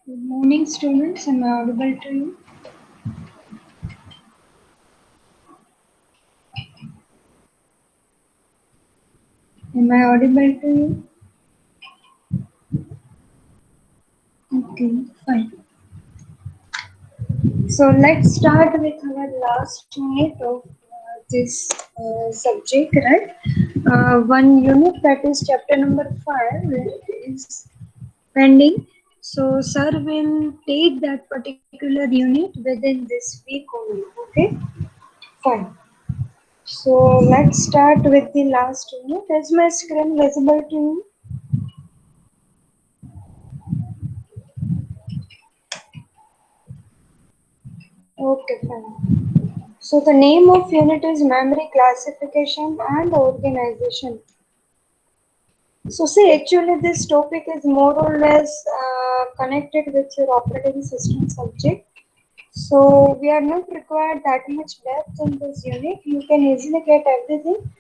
Good morning, students. Am I audible to you? Am I audible to you? Okay, fine. So let's start with our last unit of this subject, right? One unit, that is chapter number 5, is pending. So sir will take that particular unit within this week only. Okay, fine. So let's start with the last unit. Is my screen visible to you? Okay, fine. So the name of unit is memory classification and organization. So see, actually this topic is more or less connected with your operating system subject. So we are not required that much depth in this unit. You can easily get everything.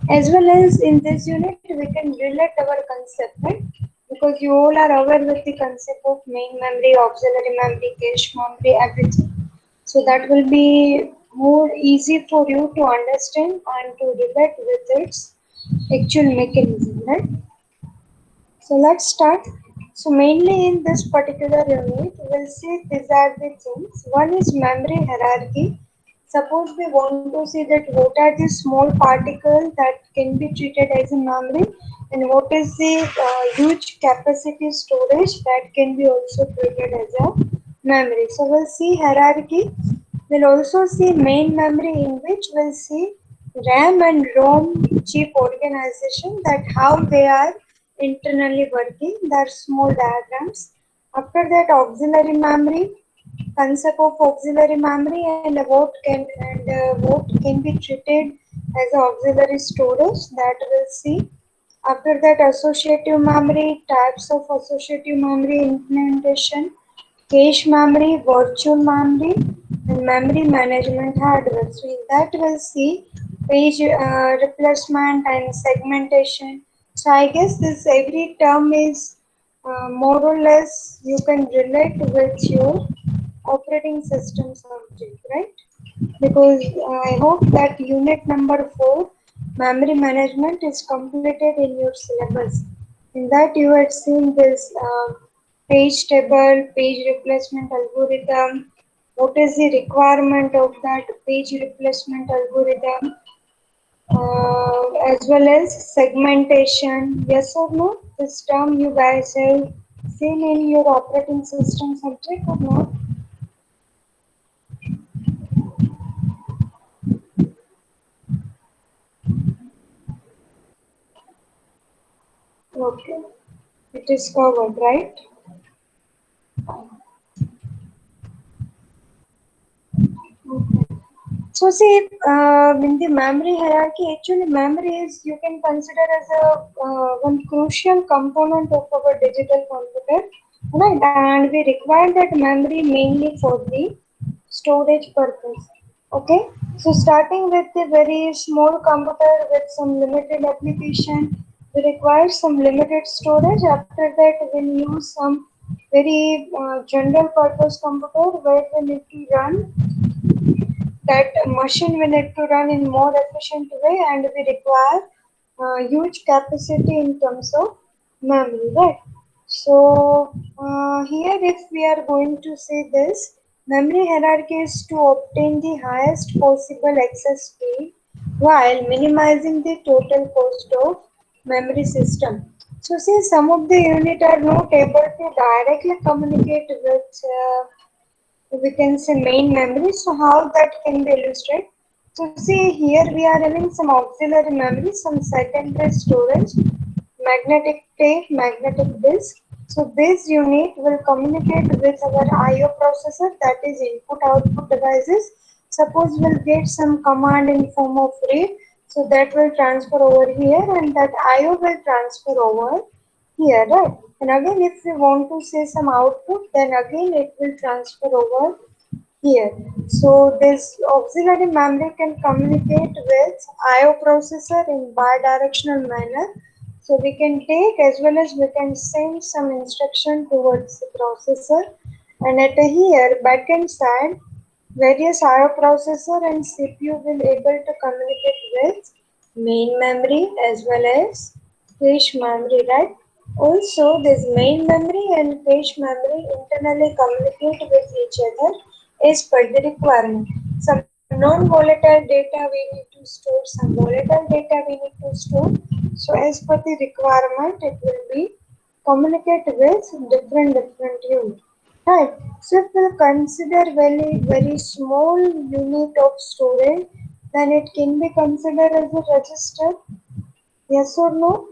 As well as in this unit, we can relate our concept, right? Because you all are aware with the concept of main memory, auxiliary memory, cache memory, everything. So that will be more easy for you to understand and to relate with its actual mechanism, right? So let's start. So mainly in this particular unit, we'll see these are the things. One is memory hierarchy. Suppose we want to see that what are the small particles that can be treated as a memory and what is the huge capacity storage that can be also treated as a memory. So we'll see hierarchy. We'll also see main memory in which we'll see RAM and ROM chip organization, that how they are internally working. There are small diagrams. After that, auxiliary memory, concept of auxiliary memory and what can be treated as auxiliary storage, that we'll see. After that, associative memory, types of associative memory implementation, cache memory, virtual memory, and memory management hardware. So in that we'll see page replacement and segmentation. So I guess this every term is more or less you can relate with your operating system subject, right? Because I hope that unit number 4, memory management, is completed in your syllabus. In that you had seen this page table, page replacement algorithm, what is the requirement of that page replacement algorithm, as well as segmentation. Yes or no? This term you guys have seen in your operating system subject or not? Okay. It is covered, right? Okay. So see, in the memory hierarchy, actually memory is you can consider as a one crucial component of our digital computer, right? And we require that memory mainly for the storage purpose. Okay. So starting with the very small computer with some limited application, we require some limited storage. After that, we'll use some very general purpose computer where we need to run that machine we need to run in more efficient way and we require huge capacity in terms of memory, right? So here if we are going to say this, memory hierarchy is to obtain the highest possible access speed while minimizing the total cost of memory system. So see, some of the unit are not able to directly communicate with we can say main memory. So how that can be illustrated? So see here we are having some auxiliary memory, some secondary storage, magnetic tape, magnetic disk. So this unit will communicate with our I/O processor, that is input output devices. Suppose we'll get some command in form of read, so that will transfer over here and that I/O will transfer over here, right? And again, if we want to say some output, then again it will transfer over here. So this auxiliary memory can communicate with I/O processor in bidirectional manner. So we can take as well as we can send some instruction towards the processor, and at here backend side various IO processor and CPU will able to communicate with main memory as well as cache memory, right? Also, this main memory and cache memory internally communicate with each other as per the requirement. Some non-volatile data we need to store, some volatile data we need to store. So, as per the requirement, it will be communicate with different unit. Right. So, if we consider very small unit of storage, then it can be considered as a register. Yes or no?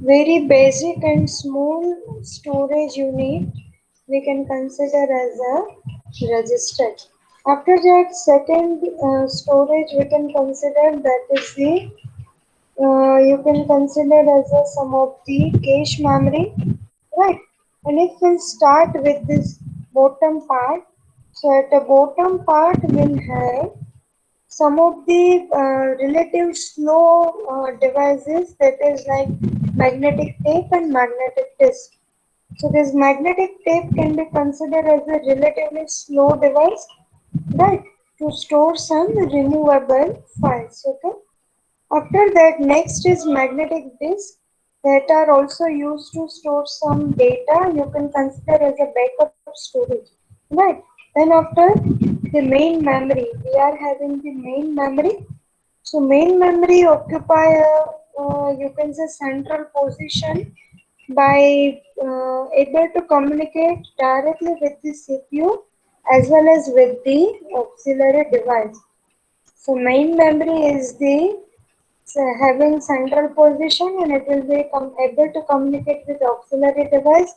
Very basic and small storage unit we can consider as a register. After that, second storage we can consider that is the you can consider as a some of the cache memory, right? And if we start with this bottom part, so at the bottom part we'll have some of the relative slow devices, that is like magnetic tape and magnetic disk. So this magnetic tape can be considered as a relatively slow device, right, to store some removable files. Okay. After that, next is magnetic disk that are also used to store some data. You can consider as a backup storage, right? Then after the main memory, we are having the main memory. So main memory occupy you can say central position by able to communicate directly with the CPU as well as with the auxiliary device. So main memory is the having central position, and it will be able to communicate with auxiliary device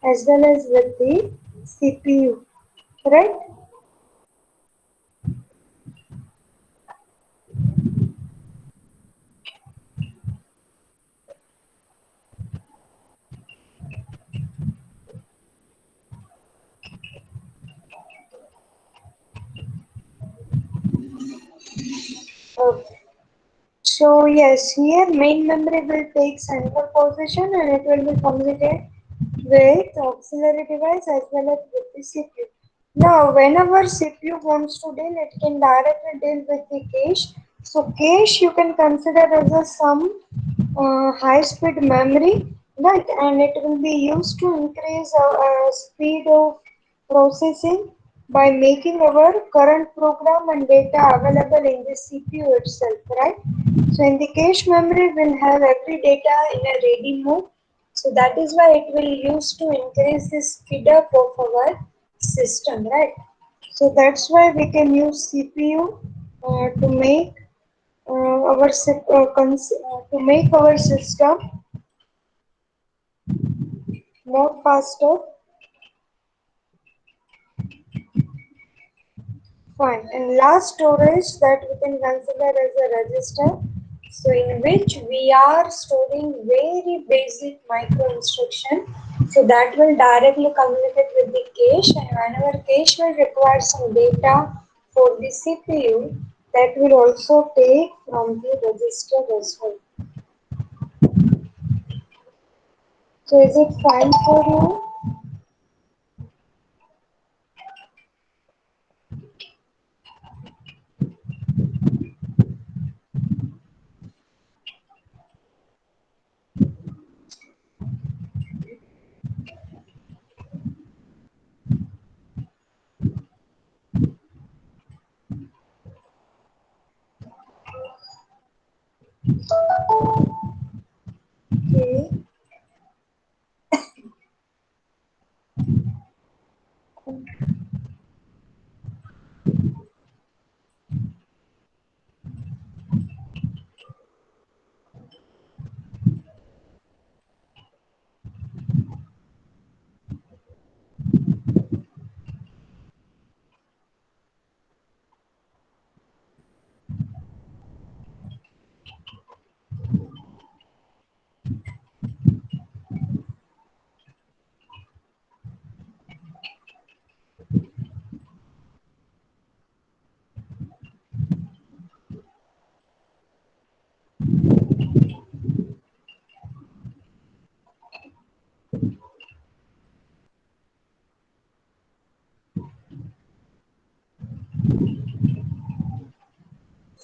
as well as with the CPU, right? Okay. So yes, here main memory will take central position and it will be communicate with auxiliary device as well as with the CPU. Now, whenever CPU wants to deal, it can directly deal with the cache. So cache you can consider as a some high-speed memory, right? And it will be used to increase speed of processing by making our current program and data available in the CPU itself, right? So in the cache memory, we'll have every data in a ready mode. So that is why it will use to increase the speed up of our system, right? So that's why we can use CPU to make to make our system more faster. Fine. And last storage that we can consider as a register. So in which we are storing very basic micro instruction. So that will directly communicate with the cache, and whenever cache will require some data for the CPU, that will also take from the register as well. So is it fine for you? Okay.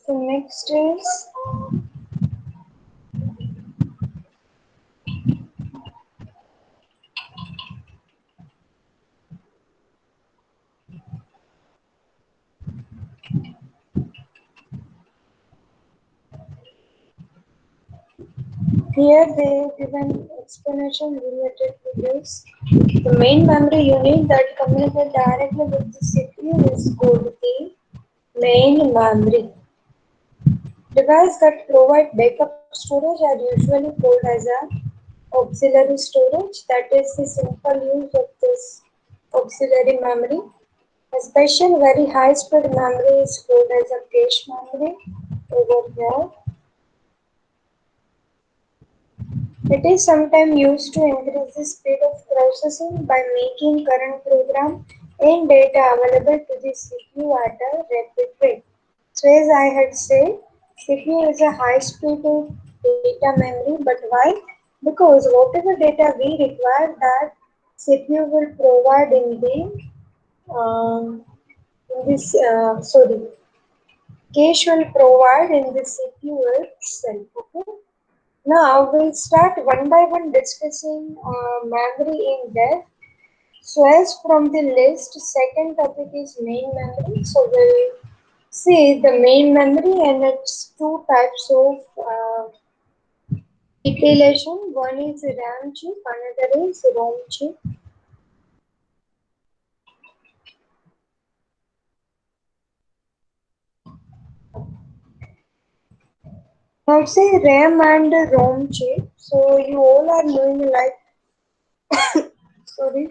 So next is here they give an explanation related to this. The main memory unit that communicates directly with the CPU is called the main memory. Devices that provide backup storage are usually called as a auxiliary storage. That is the simple use of this auxiliary memory. A special very high speed memory is called as a cache memory over here. It is sometimes used to increase the speed of processing by making current program and data available to the CPU at a rapid rate. So as I had said, CPU is a high speed data memory, but why? Because whatever data we require that CPU will provide in the cache will provide in the CPU itself. Okay. Now we'll start one by one discussing memory in depth. So as from the list, second topic is main memory. So we'll see the main memory and its two types of detailation. One is RAM chip, another is ROM chip. Now say RAM and ROM chip. So you all are knowing like sorry,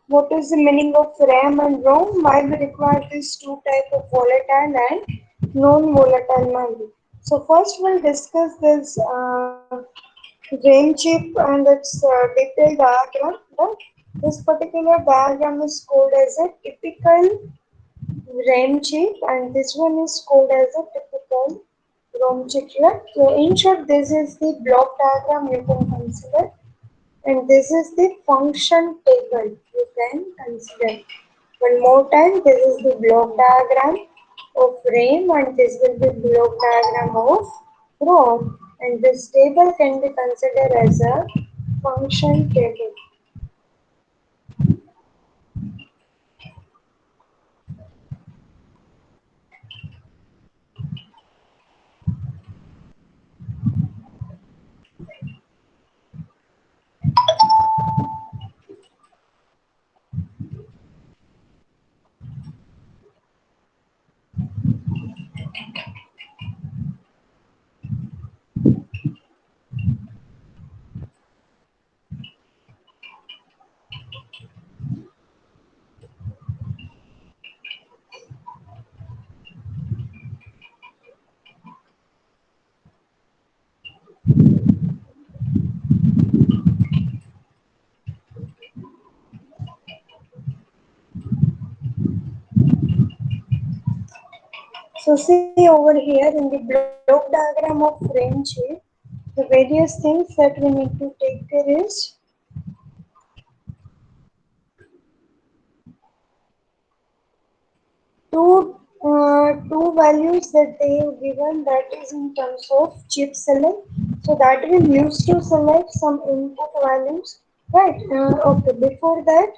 what is the meaning of RAM and ROM? Why we require these two type of volatile and non-volatile memory. So first we'll discuss this RAM chip and its detailed diagram. Right? This particular diagram is called as a typical RAM chip and this one is called as a typical ROM chip. Right? So in short, this is the block diagram you can consider. And this is the function table you can consider. One more time, this is the block diagram of RAM and this will be block diagram of ROM. And this table can be considered as a function table. So see over here in the block diagram of RAM chip, the various things that we need to take care is two values that they have given, that is in terms of chip select. So that will use to select some input values, right? Okay, before that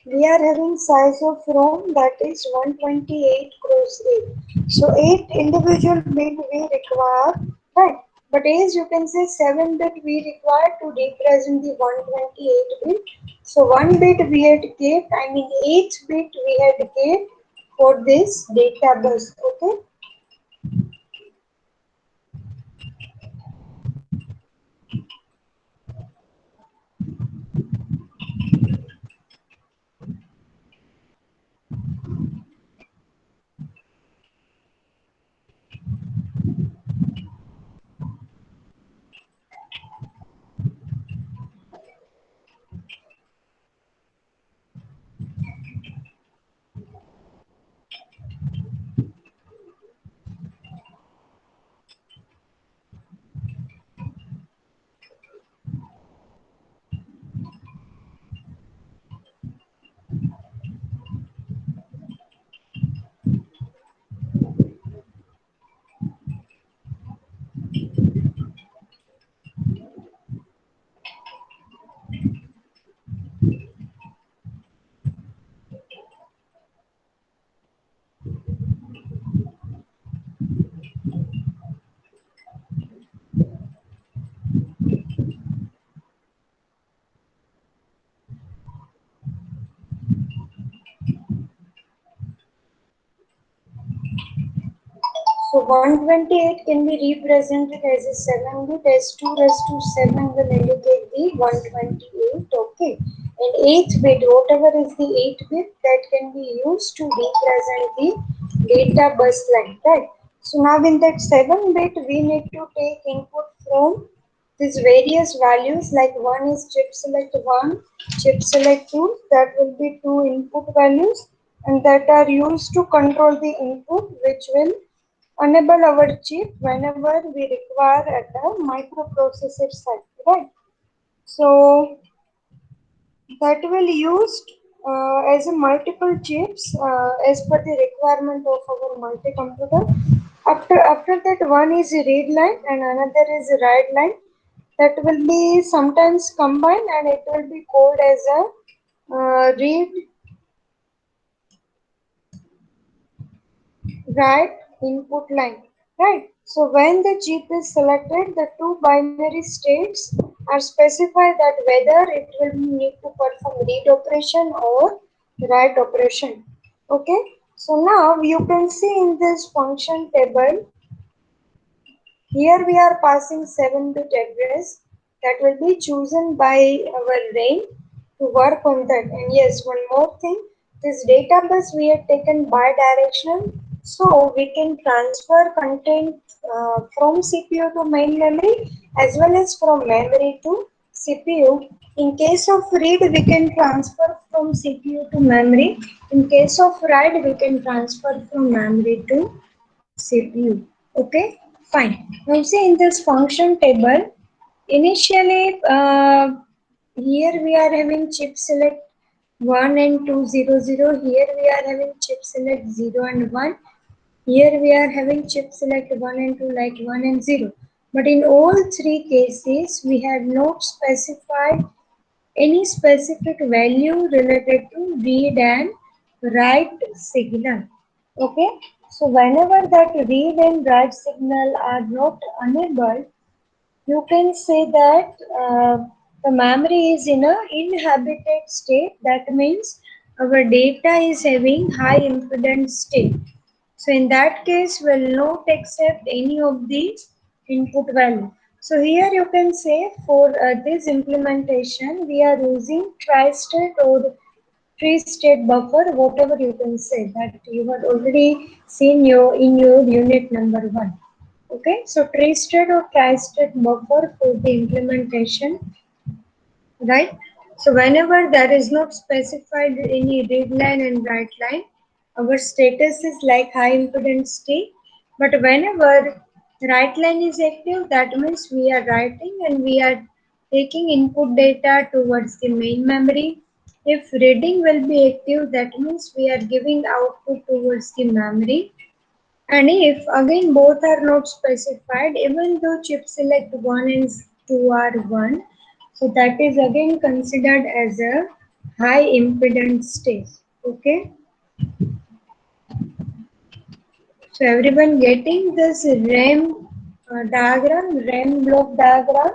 we are having size of ROM, that is 128 cross 8. So 8 individual bit we require, right? But as you can say 7 bit we require to represent the 128 bit. So 1 bit we had kept, I mean 8 bit we had kept for this data bus. Okay. So 128 can be represented as a 7 bit, as 2 raised to 7 will indicate the 128, okay. And 8th bit, whatever is the 8th bit, that can be used to represent the data bus line, right? So now in that 7 bit, we need to take input from these various values, like one is chip select 1, chip select 2, that will be two input values, and that are used to control the input, which will enable our chip whenever we require at the microprocessor side, right? So that will used as a multiple chips as per the requirement of our multi-computer. After that, one is a read line and another is a write line. That will be sometimes combined and it will be called as a read write input line, right? So when the chip is selected, the two binary states are specified that whether it will need to perform read operation or write operation. Okay. So now you can see in this function table, here we are passing 7-bit address that will be chosen by our RAIN to work on that. And yes, one more thing, this data bus we have taken bidirectional, so we can transfer content from CPU to main memory as well as from memory to CPU. In case of read, we can transfer from CPU to memory. In case of write, we can transfer from memory to CPU. Okay, fine. Now see in this function table, initially here we are having chip select 1 and 2 0 0. Here we are having chip select 0 and 1. Here we are having chip select 1 and 2 like 1 and 0. But in all three cases, we have not specified any specific value related to read and write signal. Okay, so whenever that read and write signal are not enabled, you can say that the memory is in a inhabited state. That means our data is having high impedance state. So in that case, we'll not accept any of these input value. So here you can say for this implementation, we are using tri-state or three-state buffer, whatever you can say, that you have already seen in your unit number 1. Okay, so three-state or tri-state buffer for the implementation, right? So whenever there is not specified any read line and write line, our status is like high impedance state. But whenever write line is active, that means we are writing and we are taking input data towards the main memory. If reading will be active, that means we are giving output towards the memory. And if again both are not specified, even though chip select 1 and 2 are 1, so that is again considered as a high impedance stage. Okay. So everyone getting this RAM diagram, RAM block diagram?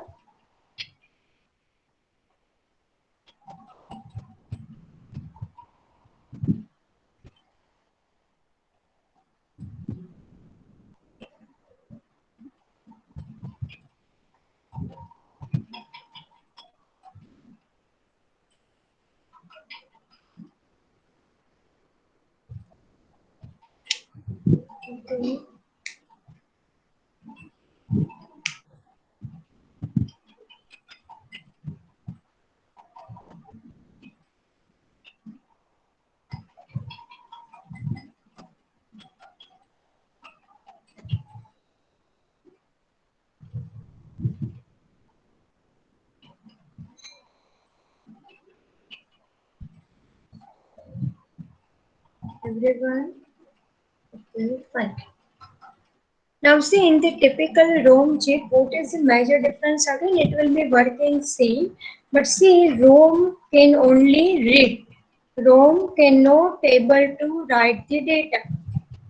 Okay. Everyone? Okay, fine. Now see in the typical ROM chip, what is the major difference? Again, it will be working same, but see ROM can only read. ROM cannot able to write the data.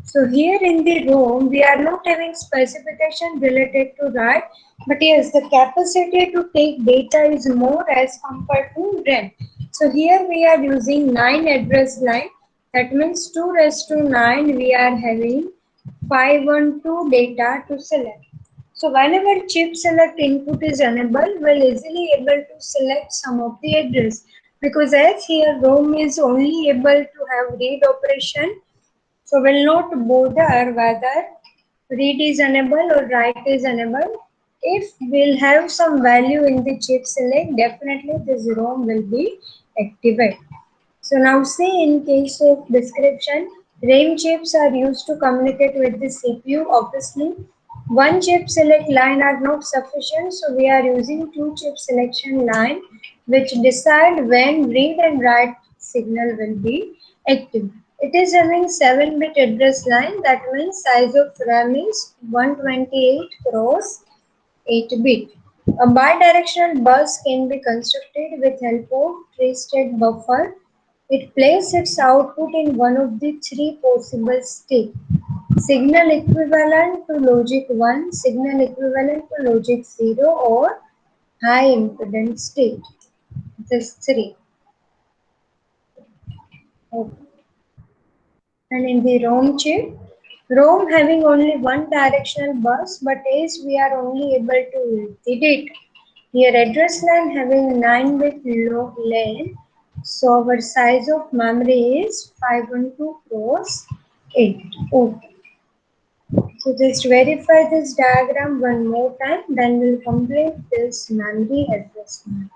So here in the ROM, we are not having specification related to write, but yes, the capacity to take data is more as compared to RAM. So here we are using 9 address line. That means 2 raised to 9 we are having 512 data to select. So whenever chip select input is enabled, we'll easily able to select some of the address, because as here ROM is only able to have read operation, so we'll not bother whether read is enabled or write is enabled. If we'll have some value in the chip select, definitely this ROM will be activated. So now see, in case of description, RAM chips are used to communicate with the CPU. Obviously, one chip select line are not sufficient, so we are using two chip selection line which decide when read and write signal will be active. It is having 7-bit address line, that means size of RAM is 128 cross 8-bit. A bidirectional bus can be constructed with help of three-state buffer. It places its output in one of the three possible states: signal equivalent to logic 1, signal equivalent to logic 0, or high impedance state. This three. Okay. And in the ROM chip, ROM having only one directional bus, but as we are only able to read it, here address line having 9-bit length, so our size of memory is 512 cross 8. Okay. So just verify this diagram one more time, then we'll complete this memory address line.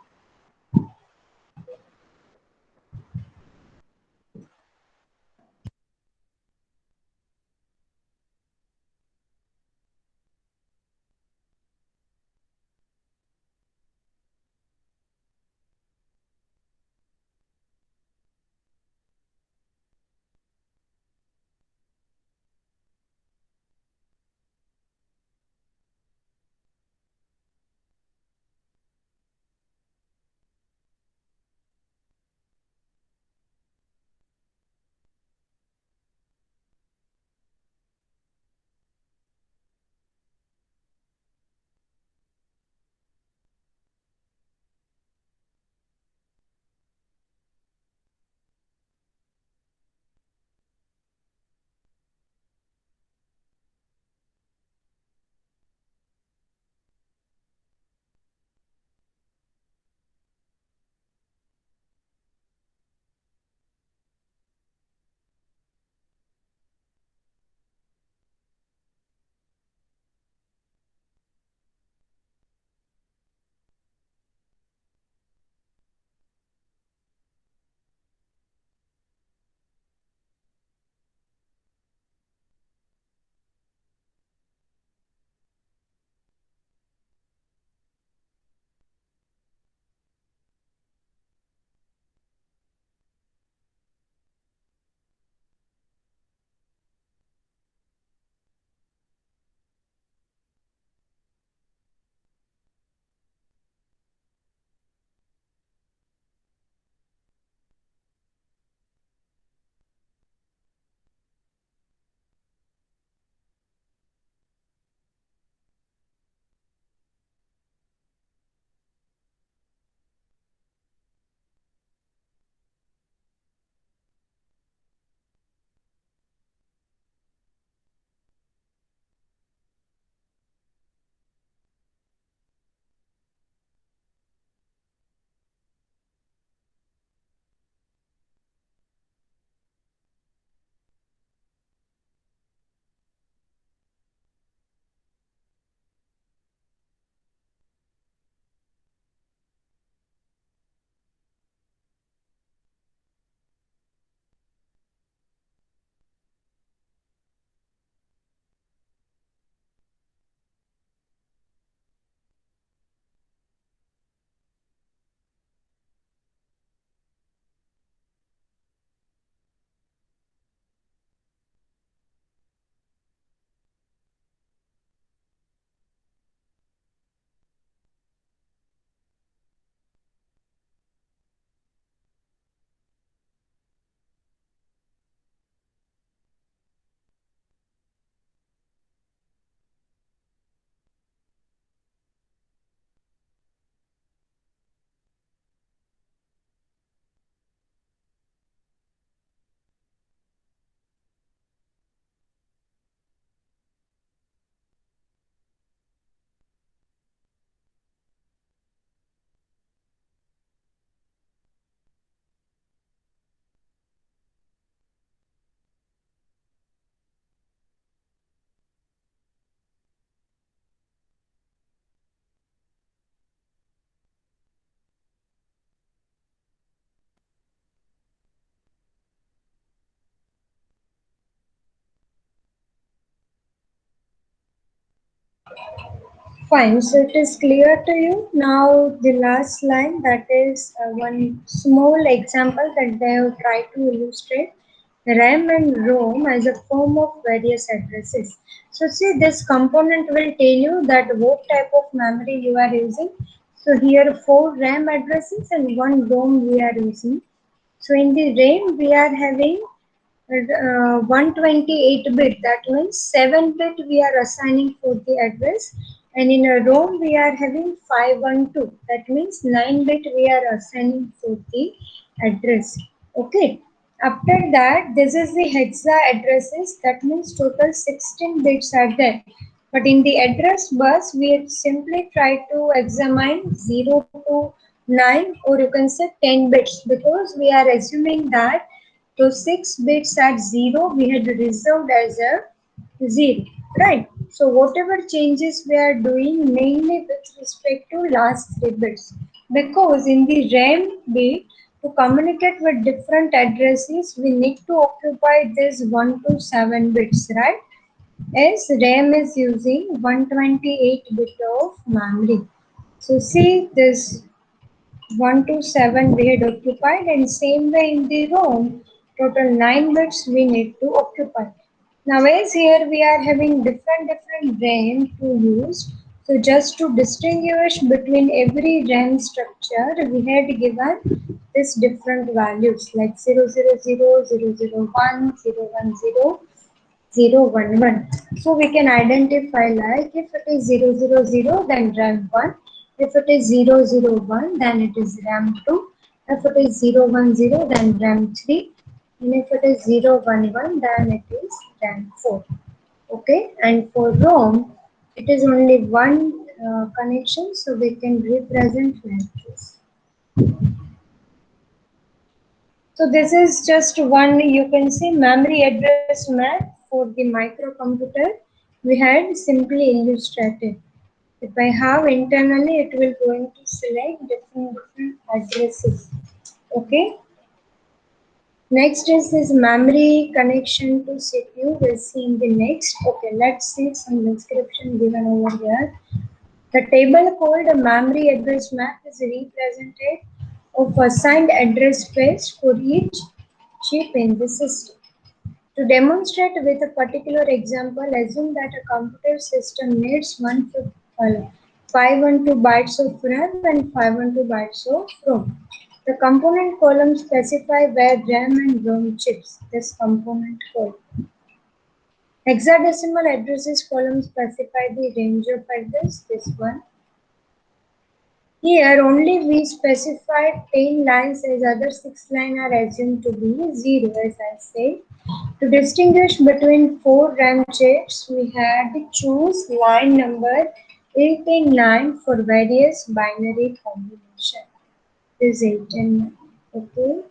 Fine, so it is clear to you. Now the last line, that is one small example that they have tried to illustrate RAM and ROM as a form of various addresses. So see, this component will tell you that what type of memory you are using. So here 4 RAM addresses and 1 ROM we are using. So in the RAM we are having 128 bit, that means 7 bit we are assigning for the address, and in a ROM we are having 512, that means 9 bit we are assigning for the address. Okay, after that this is the hexa addresses, that means total 16 bits are there, but in the address bus we simply try to examine 0 to 9, or you can say 10 bits, because we are assuming that so 6 bits at 0 we had reserved as a 0, right? So whatever changes we are doing mainly with respect to last 3 bits, because in the RAM bit to communicate with different addresses we need to occupy this 1 to 7 bits, right? As RAM is using 128 bit of memory. So see this 1 to 7 we had occupied, and same way in the ROM total 9 bits we need to occupy. Now as here we are having different RAM to use, so just to distinguish between every RAM structure we had given this different values like 000, 001, 010, 011. So we can identify like if it is 000 then RAM 1, if it is 001 then it is RAM 2, if it is 010 then RAM 3, and if it is 011 then it is RAM 4. Okay, and for ROM it is only one connection, so we can represent like this. So this is just one, you can say, memory address map for the microcomputer. We had simply illustrated. If I have internally, it will going to select different addresses. Okay. Next is this memory connection to CPU. We'll see in the next. Okay, let's see some description given over here. The table called a memory address map is represented of assigned address space for each chip in the system. To demonstrate with a particular example, assume that a computer system needs 512 bytes of RAM and 512 bytes of ROM. The component columns specify where RAM and ROM chips, this component column. Hexadecimal addresses column specify the range of address, this one. Here only we specified 10 lines, as other 6 lines are assumed to be 0, as I said. To distinguish between 4 RAM chips, we had to choose line number 8 and 9 for various binary combination. This is 8 and 9. Okay.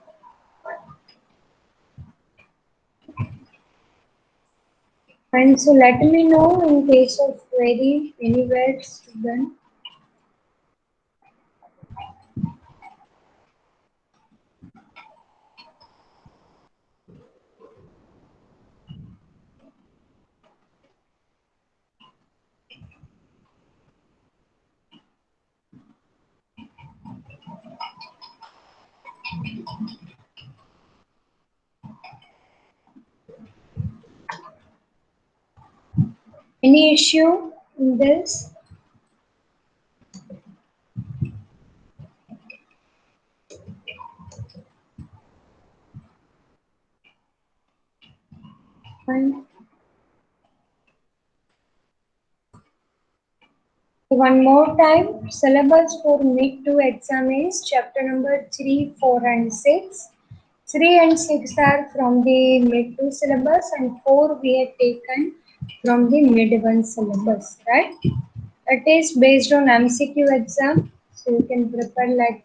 And so let me know in case of query anywhere, student. Any issue in this? Fine. One more time, syllabus for mid-2 exam is chapter number 3, 4 and 6. 3 and 6 are from the mid-2 syllabus and 4 we have taken from the mid-1 syllabus, right? It is based on MCQ exam, so you can prepare like